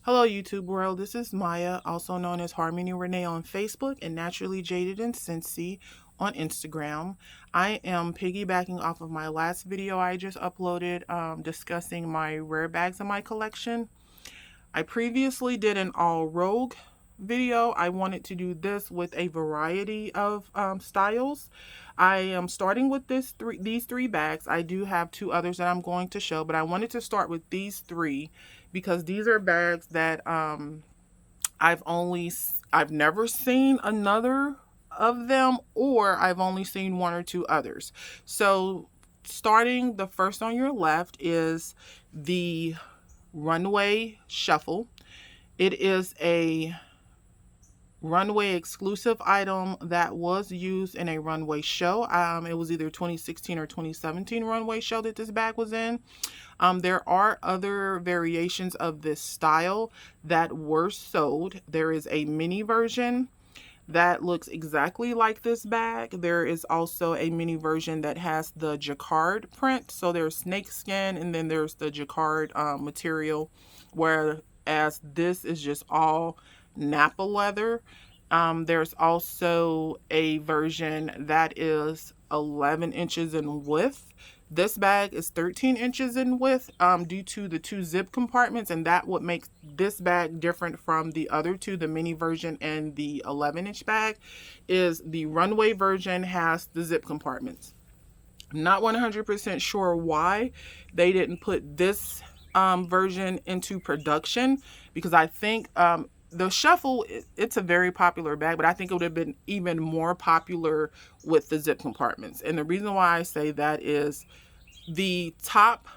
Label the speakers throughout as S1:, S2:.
S1: Hello YouTube world, this is Maya, also known as Harmony Renee on Facebook and Naturally Jaded and Scentsy on Instagram. I am piggybacking off of my last video I just uploaded discussing my rare bags in my collection. I previously did an all rogue video. I wanted to do this with a variety of styles. I am starting with these three bags. I do have two others that I'm going to show, but I wanted to start with these three because these are bags that I've never seen another of them, or I've only seen one or two others. So starting, the first on your left is the Runway Shuffle. It is a runway exclusive item that was used in a runway show. It was either 2016 or 2017 runway show that this bag was in. There are other variations of this style that were sold. There is a mini version that looks exactly like this bag. There is also a mini version that has the jacquard print. So there's snakeskin and then there's the jacquard material, whereas this is just all Napa leather. There's also a version that is 11 inches in width. This bag is 13 inches in width due to the two zip compartments, and that what makes this bag different from the other two, the mini version and the 11-inch bag, is the runway version has the zip compartments. I'm not 100% sure why they didn't put this version into production, because I think the Shuffle, it's a very popular bag, but I think it would have been even more popular with the zip compartments. And the reason why I say that is the top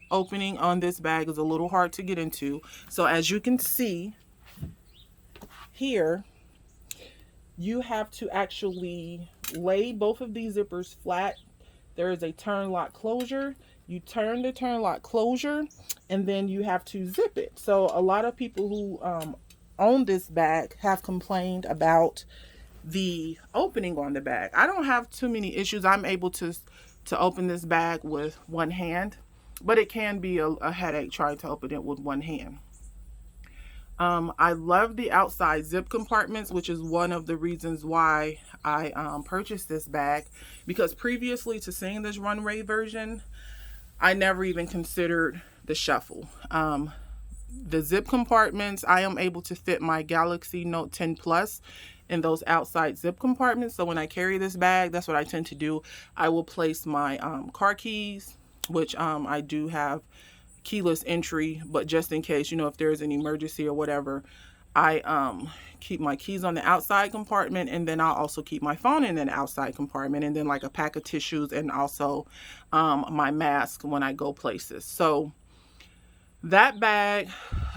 S1: opening on this bag is a little hard to get into. So as you can see here, you have to actually lay both of these zippers flat. There is a turn lock closure. You turn the turn lock closure and then you have to zip it. So a lot of people who own this bag have complained about the opening on the bag. I don't have too many issues. I'm able to open this bag with one hand, but it can be a headache trying to open it with one hand. I love the outside zip compartments, which is one of the reasons why I purchased this bag, because previously to seeing this runway version, I never even considered the Shuffle. The zip compartments, I am able to fit my Galaxy Note 10 Plus in those outside zip compartments. So when I carry this bag, that's what I tend to do. I will place my car keys, which I do have keyless entry, but just in case, if there's an emergency or whatever, I keep my keys on the outside compartment, and then I'll also keep my phone in an outside compartment, and then like a pack of tissues, and also my mask when I go places. So that bag,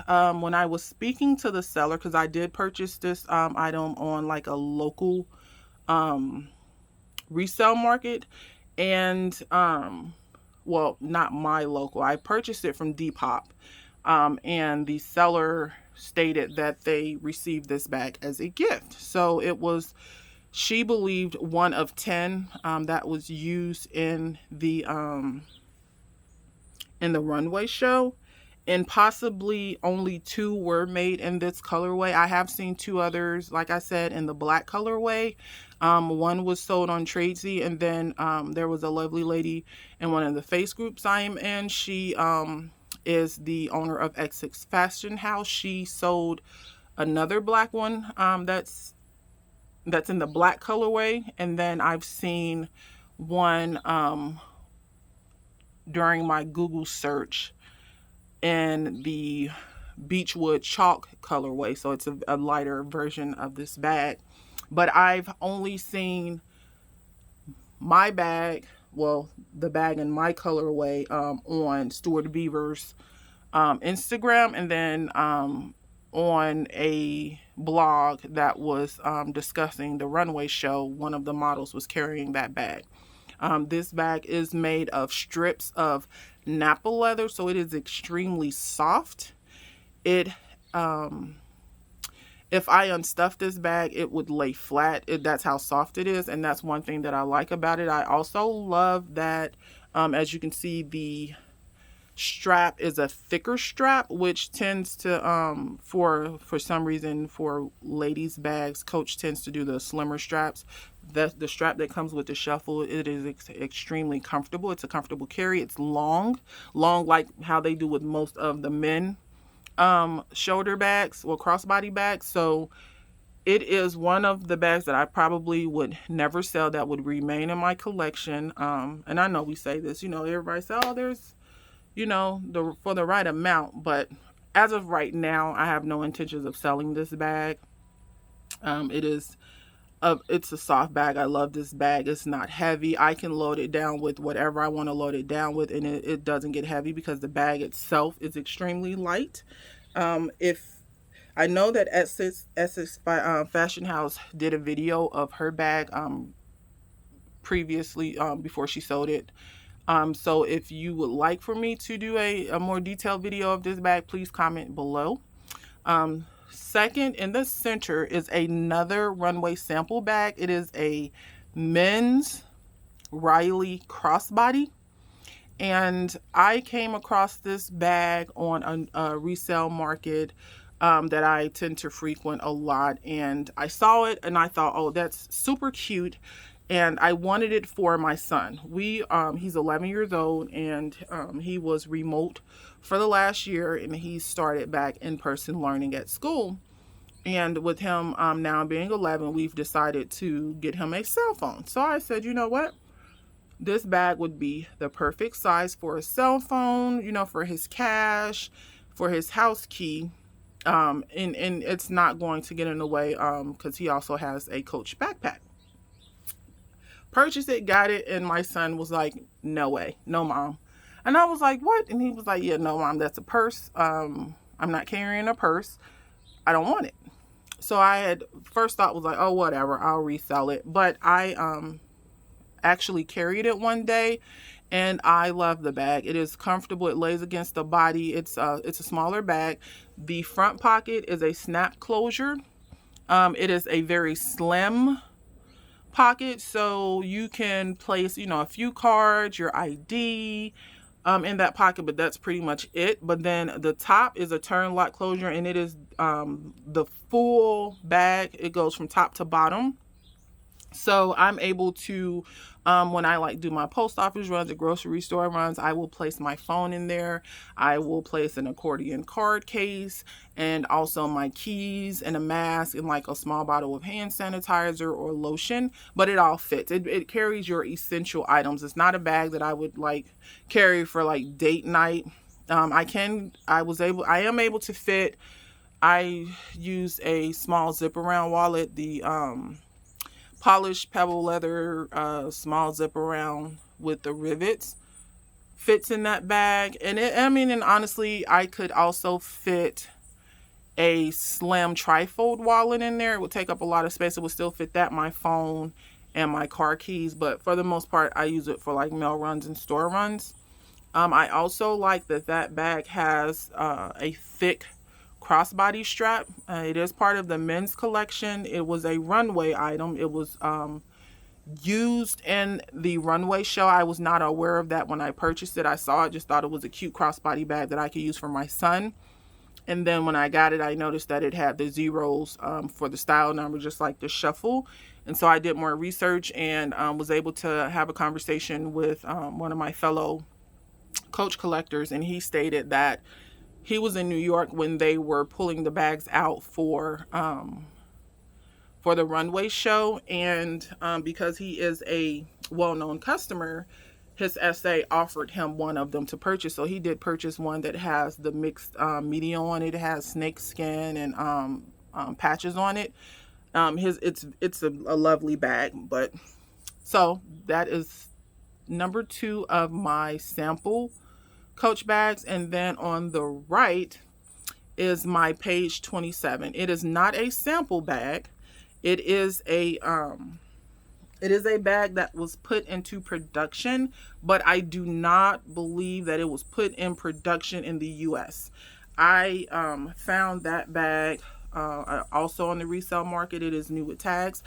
S1: when I was speaking to the seller, because I did purchase this item on like a local resale market, and well, not my local, I purchased it from Depop, and the seller stated that they received this bag as a gift. So it was, she believed, one of 10 that was used in the runway show, and possibly only 2 were made in this colorway. I have seen 2 others, like I said, in the black colorway. One was sold on Tradesy, and then there was a lovely lady in one of the face groups I am in. She is the owner of XX Fashion House. She sold another black one that's in the black colorway, and then I've seen one during my Google search in the Beechwood chalk colorway, so it's a lighter version of this bag. But I've only seen my bag, well, the bag in my colorway, on Stuart Beaver's Instagram, and then on a blog that was discussing the runway show. One of the models was carrying that bag. This bag is made of strips of Napa leather, so it is extremely soft. It if I unstuff this bag, it would lay flat. That's how soft it is, and that's one thing that I like about it. I also love that, as you can see, the strap is a thicker strap, which tends to for some reason for ladies bags, Coach tends to do the slimmer straps. The strap that comes with the shuffle, it is extremely comfortable. It's a comfortable carry. It's long like how they do with most of the men shoulder bags or crossbody bags. So it is one of the bags that I probably would never sell, that would remain in my collection. And I know we say this, everybody say, oh, there's, for the right amount. But as of right now, I have no intentions of selling this bag. It's a soft bag. I love this bag. It's not heavy. I can load it down with whatever I want to load it down with, and it doesn't get heavy because the bag itself is extremely light. If I know that Essex Fashion House did a video of her bag previously before she sold it. So if you would like for me to do a more detailed video of this bag, please comment below. Second, in the center is another runway sample bag. It is a men's Riley crossbody. And I came across this bag on a resale market that I tend to frequent a lot. And I saw it and I thought, oh, that's super cute. And I wanted it for my son. He's 11 years old, and he was remote for the last year, and he started back in-person learning at school. And with him now being 11, we've decided to get him a cell phone. So I said, you know what? This bag would be the perfect size for a cell phone, for his cash, for his house key. And it's not going to get in the way because he also has a Coach backpack. Purchased it, got it, and my son was like, no way, no mom. And I was like, what? And he was like, yeah, no mom, that's a purse. I'm not carrying a purse. I don't want it. So I had first thought was like, oh, whatever, I'll resell it. But I actually carried it one day, and I love the bag. It is comfortable. It lays against the body. It's a smaller bag. The front pocket is a snap closure. It is a very slim pocket, so you can place a few cards, your ID in that pocket, but that's pretty much it. But then the top is a turn lock closure, and it is the full bag. It goes from top to bottom. So I'm able to, when I do my post office runs or grocery store runs, I will place my phone in there. I will place an Accordion card case, and also my keys and a mask and a small bottle of hand sanitizer or lotion, but it all fits. It carries your essential items. It's not a bag that I would carry for date night. I am able to fit. I use a small zip around wallet, the polished pebble leather small zip around with the rivets fits in that bag. And and honestly, I could also fit a slim trifold wallet in there. It would take up a lot of space. It would still fit that, my phone, and my car keys. But for the most part, I use it for mail runs and store runs. I also like that bag has a thick crossbody strap. It is part of the men's collection. It was a runway item. It was used in the runway show. I was not aware of that when I purchased it. I saw it, just thought it was a cute crossbody bag that I could use for my son. And then when I got it, I noticed that it had the zeros for the style number, just like the shuffle. And so I did more research and was able to have a conversation with one of my fellow Coach collectors, and he stated that he was in New York when they were pulling the bags out for the runway show, and because he is a well-known customer, his SA offered him one of them to purchase. So he did purchase one that has the mixed media on it. It has snake skin and patches on it. It's a lovely bag. But so that is number 2 of my sample Coach bags. And then on the right is my page 27. It is not a sample bag. It is a bag that was put into production, but I do not believe that it was put in production in the US. I found that bag also on the resale market. It is new with tags.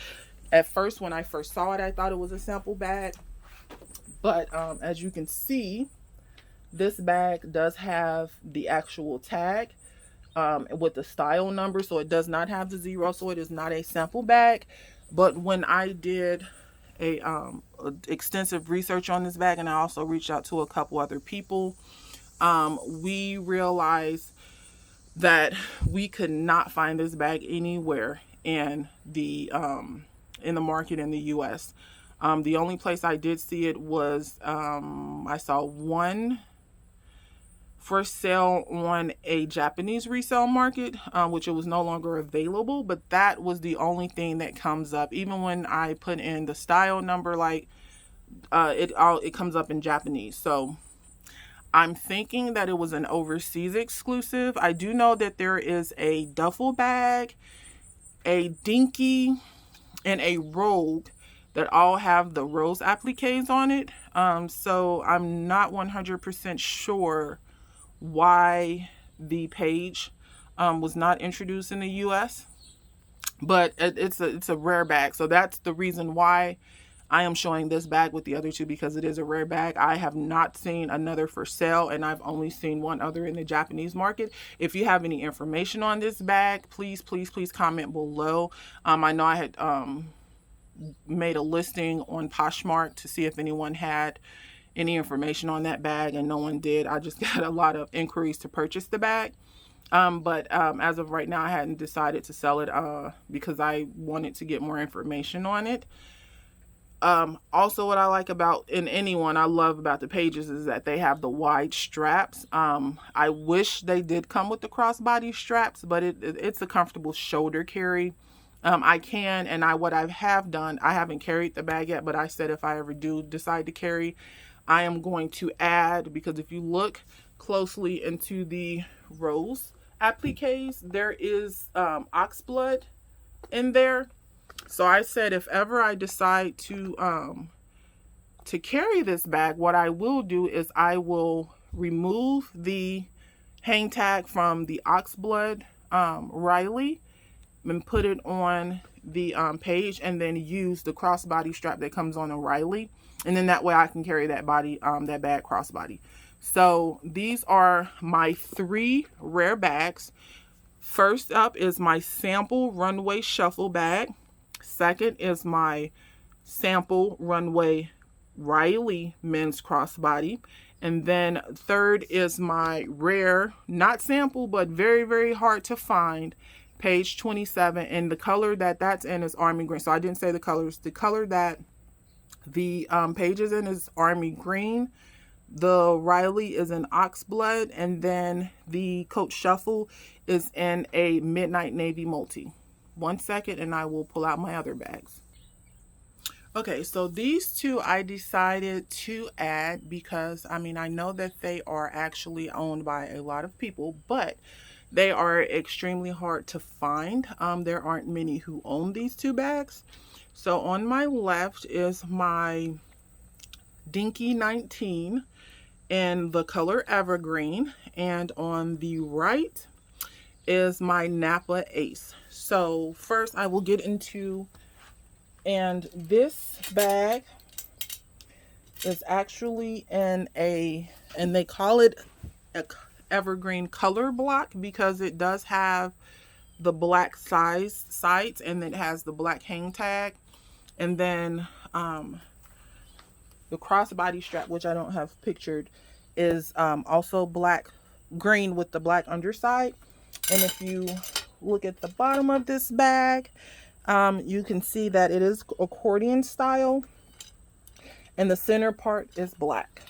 S1: At first, when I first saw it, I thought it was a sample bag, but as you can see, This bag does have the actual tag with the style number, so it does not have the 0, so it is not a sample bag. But when I did a extensive research on this bag, and I also reached out to a couple other people, we realized that we could not find this bag anywhere in the market in the US. The only place I did see it was I saw one for sale on a Japanese resale market, which it was no longer available, but that was the only thing that comes up. Even when I put in the style number, like it comes up in Japanese. So I'm thinking that it was an overseas exclusive. I do know that there is a duffel bag, a dinky, and a rogue that all have the rose appliques on it. So I'm not 100% sure why the page was not introduced in the US, but it's a rare bag. So that's the reason why I am showing this bag with the other two, because it is a rare bag. I have not seen another for sale, and I've only seen one other in the Japanese market. If you have any information on this bag, please comment below. I know I had made a listing on Poshmark to see if anyone had any information on that bag, and no one did. I just got a lot of inquiries to purchase the bag. But as of right now, I hadn't decided to sell it because I wanted to get more information on it. Also, what I like about, I love about the pages is that they have the wide straps. I wish they did come with the crossbody straps, but it's a comfortable shoulder carry. What I have done, I haven't carried the bag yet, but I said if I ever do decide to carry, I am going to add, because if you look closely into the rose appliques, there is oxblood in there. So I said if ever I decide to carry this bag, what I will do is I will remove the hang tag from the oxblood Riley and put it on the page, and then use the crossbody strap that comes on a Riley, and then that way I can carry that bag crossbody. So these are my 3 rare bags. First up is my sample runway shuffle bag. Second is my sample runway Riley men's crossbody. And then third is my rare, not sample, but very, very hard to find, page 27. And the color that's in is army green. So I didn't say the colors. The color that the page is in is army green. The Riley is in oxblood. And then the Coach Shuffle is in a midnight navy multi. 1 second and I will pull out my other bags. Okay, so these two I decided to add because, I know that they are actually owned by a lot of people, but they are extremely hard to find. There aren't many who own these 2 bags. So on my left is my Dinky 19 in the color Evergreen, and on the right is my Napa Ace. So first I will get into, and this bag is actually in and they call it a Evergreen color block because it does have the black sides, and it has the black hang tag, and then the crossbody strap, which I don't have pictured, is also green with the black underside. And if you look at the bottom of this bag, you can see that it is accordion style, and the center part is black.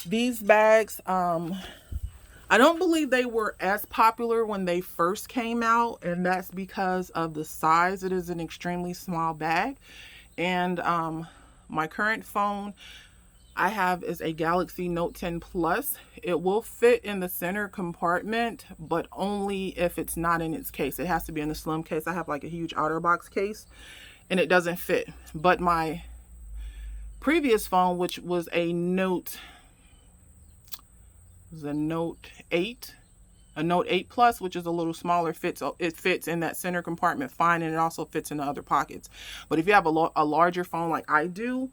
S1: These bags, I don't believe they were as popular when they first came out, and that's because of the size. It is an extremely small bag, and my current phone I have is a Galaxy Note 10 Plus. It will fit in the center compartment, but only if it's not in its case. It has to be in the slim case. I have like a huge OtterBox case, and it doesn't fit. But my previous phone, which was a Note 8, a Note 8 Plus, which is a little smaller, it fits in that center compartment fine, and it also fits in the other pockets. But if you have a larger phone like I do,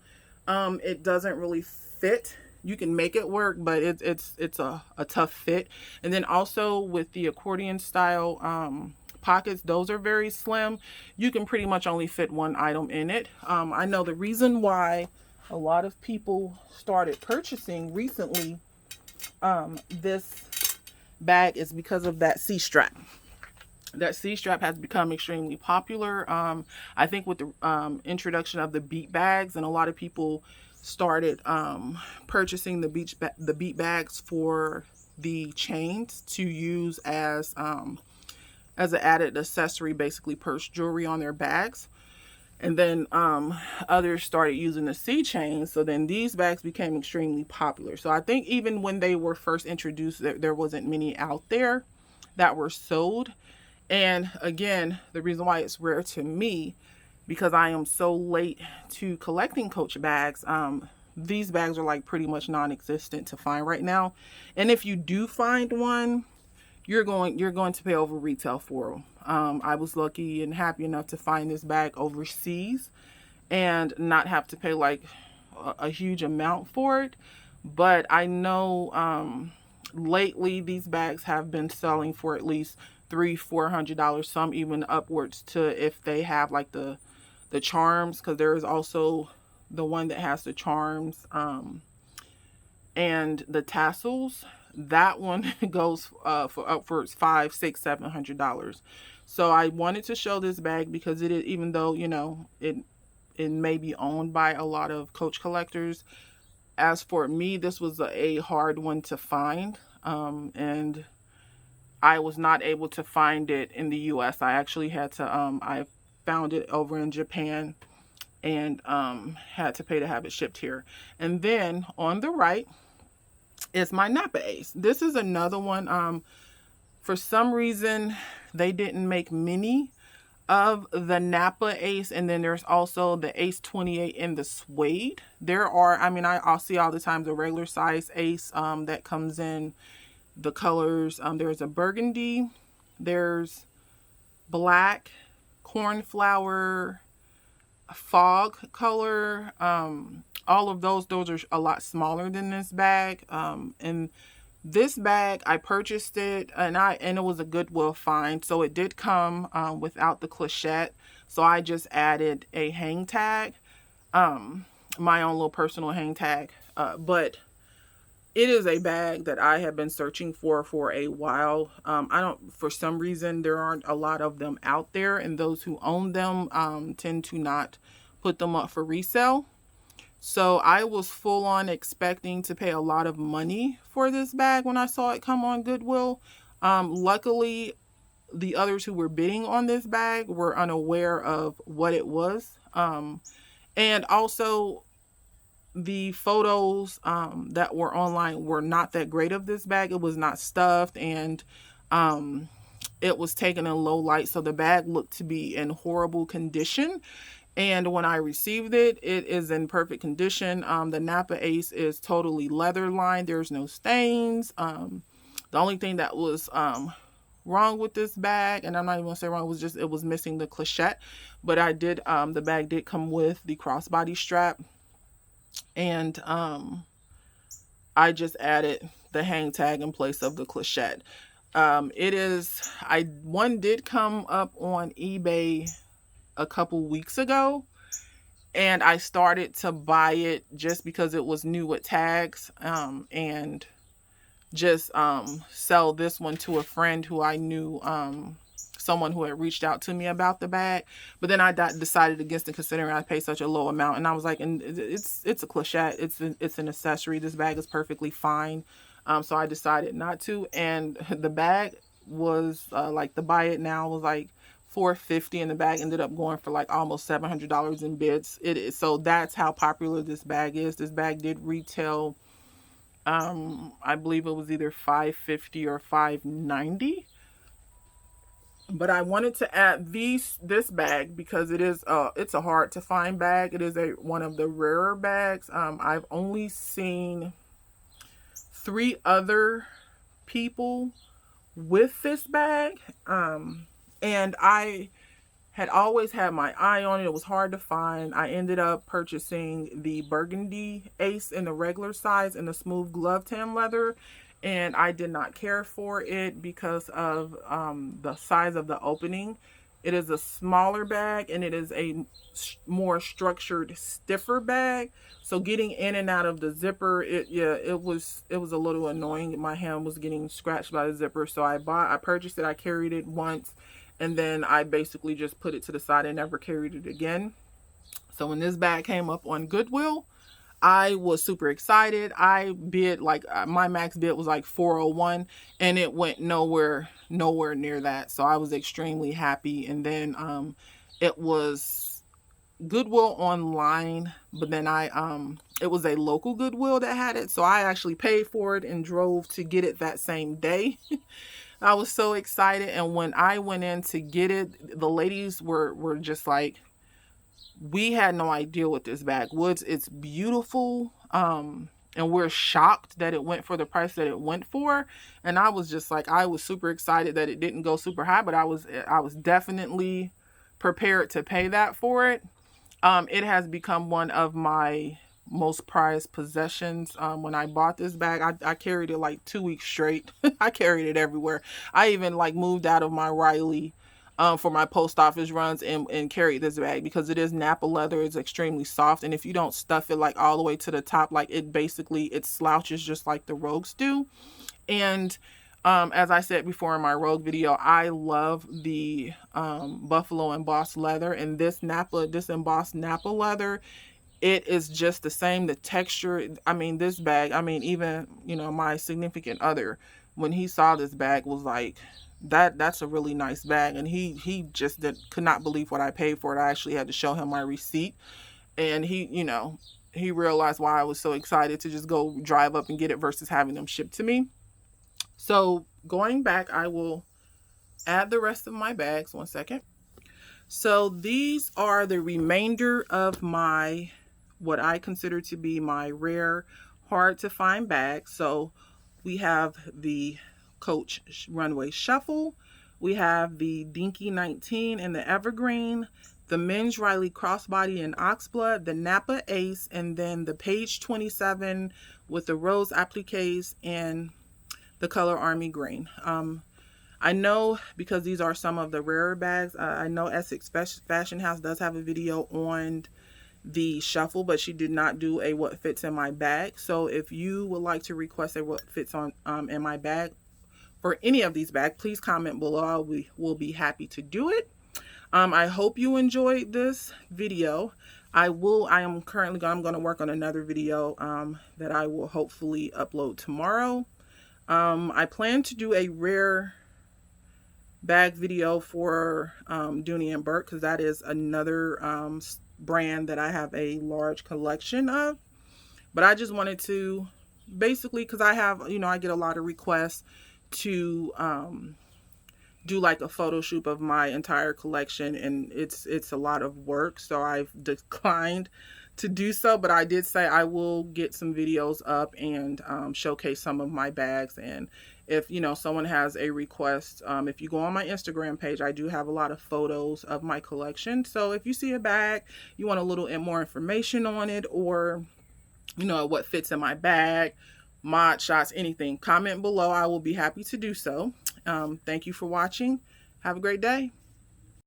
S1: it doesn't really fit you can make it work, but it's a tough fit. And then also with the accordion style pockets, those are very slim. You can pretty much only fit one item in it. I know the reason why a lot of people started purchasing recently this bag is because of that C-strap. That C-strap has become extremely popular. I think with the introduction of the beat bags, and a lot of people started purchasing the beat bags for the chains to use as an added accessory, basically purse jewelry on their bags. And then others started using the C chains. So then these bags became extremely popular. So I think even when they were first introduced, there wasn't many out there that were sold. And again, the reason why it's rare to me, because I am so late to collecting Coach bags, these bags are like pretty much non-existent to find right now. And if you do find one, you're going to pay over retail for them. I was lucky and happy enough to find this bag overseas and not have to pay like a huge amount for it. But I know lately these bags have been selling for at least $300-400, some even upwards to if they have like the charms, because there is also the one that has the charms and the tassels. That one goes for upwards $500-600-700. So I wanted to show this bag because it is, even though it may be owned by a lot of Coach collectors, as for me, this was a hard one to find, and I was not able to find it in the US. I actually had to, I found it over in Japan and had to pay to have it shipped here. And then on the right is my Napa Ace. This is another one. For some reason, they didn't make many of the Napa Ace. And then there's also the Ace 28 in the suede. There are, I mean, I'll see all the time the regular size Ace that comes in the colors. There's a burgundy, there's black, cornflower, fog color. All of those are a lot smaller than this bag. And this bag, I purchased it and it was a Goodwill find. So it did come without the clochette. So I just added a hang tag, my own little personal hang tag. But it is a bag that I have been searching for a while. For some reason, there aren't a lot of them out there, and those who own them tend to not put them up for resale. So I was full on expecting to pay a lot of money for this bag when I saw it come on Goodwill. Luckily, the others who were bidding on this bag were unaware of what it was. And also, the photos that were online were not that great of this bag. It was not stuffed, and it was taken in low light, so the bag looked to be in horrible condition. And when I received it, it is in perfect condition. The Napa Ace is totally leather lined. There's no stains. The only thing that was wrong with this bag, and I'm not even gonna say wrong, was just it was missing the clochette. But I did, the bag did come with the crossbody strap, and I just added the hang tag in place of the clochette. One did come up on eBay a couple weeks ago, and I started to buy it just because it was new with tags, and just sell this one to a friend who I knew, someone who had reached out to me about the bag. But then I decided against it, considering I paid such a low amount, and I was like, and it's a clochette, it's an accessory, this bag is perfectly fine. So I decided not to, and the bag was like, the buy it now was like $450, and the bag ended up going for like almost $700 in bids. So that's how popular this bag is. This bag did retail, I believe it was either $550 or $590. But I wanted to add this bag because it's a hard to find bag. It is one of the rarer bags. I've only seen 3 other people with this bag, and I had always had my eye on it. It was hard to find. I ended up purchasing the burgundy ace in the regular size in the smooth glove tan leather, and I did not care for it because of the size of the opening. It is a smaller bag, and it is a more structured, stiffer bag. So getting in and out of the zipper, it was a little annoying. My hand was getting scratched by the zipper. So I purchased it. I carried it once, and then I basically just put it to the side and never carried it again. So when this bag came up on Goodwill, I was super excited. I bid like my max bid was like 401, and it went nowhere near that. So I was extremely happy. And then it was Goodwill online, but then it was a local Goodwill that had it. So I actually paid for it and drove to get it that same day. I was so excited. And when I went in to get it, the ladies were just like, we had no idea what this bag was. It's beautiful. And we're shocked that it went for the price that it went for. And I was just like, I was super excited that it didn't go super high, but I was definitely prepared to pay that for it. It has become one of my most prized possessions. When I bought this bag, I carried it like 2 weeks straight. I carried it everywhere. I even like moved out of my Riley for my post office runs and carried this bag because it is Napa leather. It's extremely soft, and if you don't stuff it like all the way to the top, like it slouches just like the Rogues do. And as I said before in my Rogue video, I love the buffalo embossed leather, and this embossed Napa leather, it is just the same. The texture, I mean, this bag, I mean, even, my significant other, when he saw this bag, was like, that's a really nice bag. And he just could not believe what I paid for it. I actually had to show him my receipt, and he realized why I was so excited to just go drive up and get it versus having them shipped to me. So going back, I will add the rest of my bags. 1 second. So these are the remainder of what I consider to be my rare, hard to find bags. So we have the Coach Runway Shuffle. We have the Dinky 19 and the Evergreen, the Men's Riley Crossbody and Oxblood, the Napa Ace, and then the Page 27 with the Rose Appliques and the color Army Green. I know, because these are some of the rarer bags, I know Essex Fashion House does have a video on the shuffle, but she did not do a what fits in my bag. So if you would like to request a what fits on in my bag for any of these bags, please comment below. We will be happy to do it. I hope you enjoyed this video. I'm going to work on another video that I will hopefully upload tomorrow. I plan to do a rare bag video for Dooney and Burke, because that is another brand that I have a large collection of. But I just wanted to basically, because I have, I get a lot of requests to do like a photo shoot of my entire collection, and it's a lot of work, so I've declined to do so. But I did say I will get some videos up and showcase some of my bags. And if someone has a request, if you go on my Instagram page, I do have a lot of photos of my collection. So if you see a bag, you want a little more information on it, or what fits in my bag, mod shots, anything, comment below. I will be happy to do so. Thank you for watching. Have a great day.